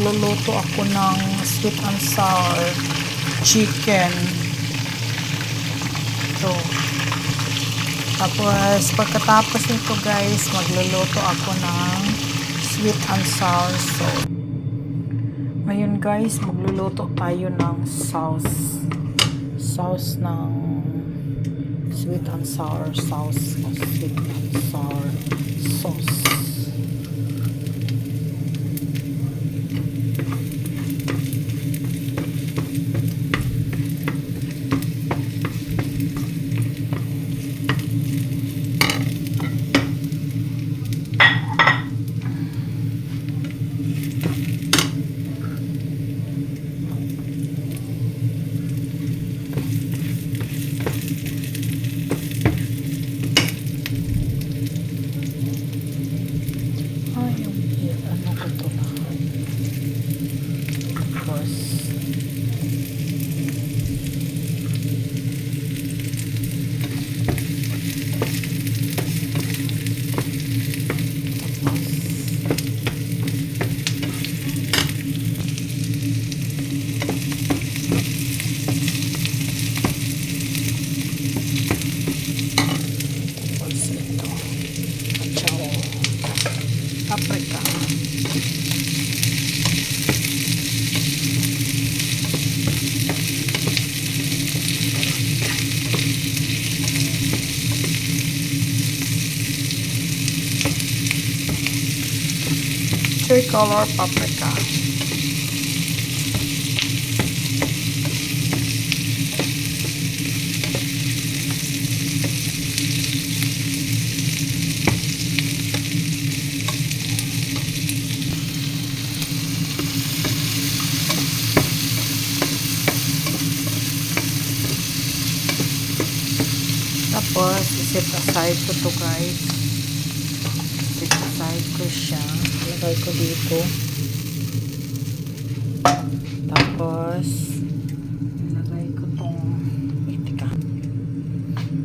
magluluto ako ng sweet and sour chicken. Ito. Tapos, pagkatapos nito guys, magluluto ako ng sweet and sour sauce. Ngayon guys, magluluto tayo ng sauce. Sauce ng sweet and sour sauce. O sweet and sour sauce. Paprika. Tricolor paprika. Tapos, iset aside ko to guys. Iset aside ko siya. Ilagay ko dito. Tapos, ilagay ko tong itika.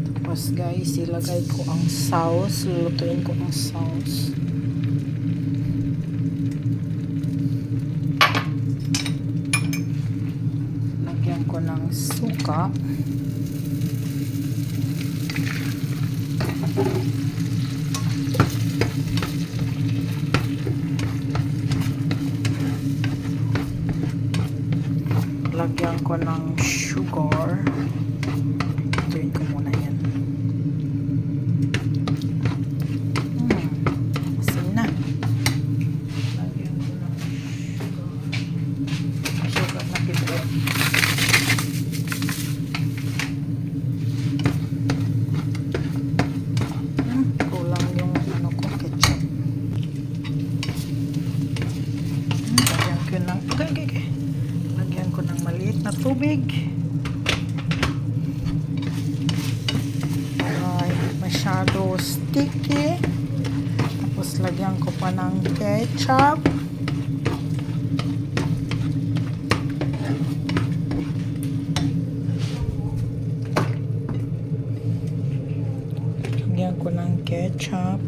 Tapos guys, ilagay ko ang sauce. Lulutuin ko ang sauce. Lagyan ko ng suka. Lagyan ko ng sugar. Ituin ko muna yan. Asin na. Lagyan ko ng sugar. Sugar na pipit. Kulang yung ano ko, ketchup. Lagyan ko ng lagyan ko ng maliit na tubig. Ay, masyado sticky. Tapos lagyan ko pa ng ketchup. Lagyan ko ng ketchup.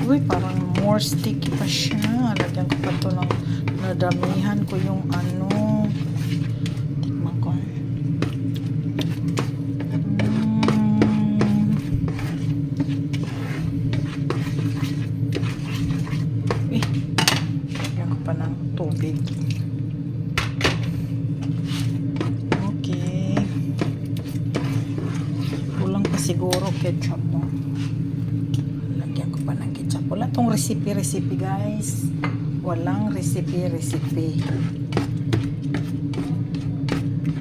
Uy, parang more sticky pa siya. Lagyan ko pa ito ng nadamihan ko yung ano. Tikman ko. Lagyan ko pa ng tubig. Okay. Kulang pa siguro ketchup mo. Wala tong recipe guys. Walang recipe.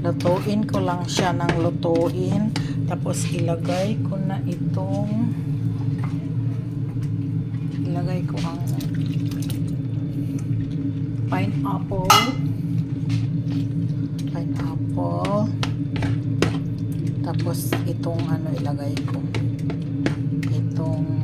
Lutuin ko lang siya ng lutuin. Tapos ilagay ko na itong ilagay ko ang pineapple. Tapos itong ano ilagay ko. Itong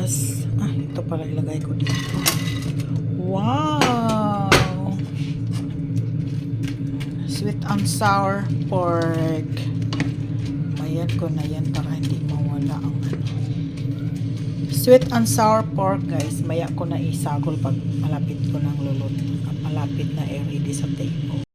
Tapos, ito pala ilagay ko dito. Wow! Sweet and sour pork. Ayan ko na yan para hindi mawala ang sweet and sour pork, guys. Maya ko na isagol pag malapit ko ng luluto. Malapit na i-ready sa table.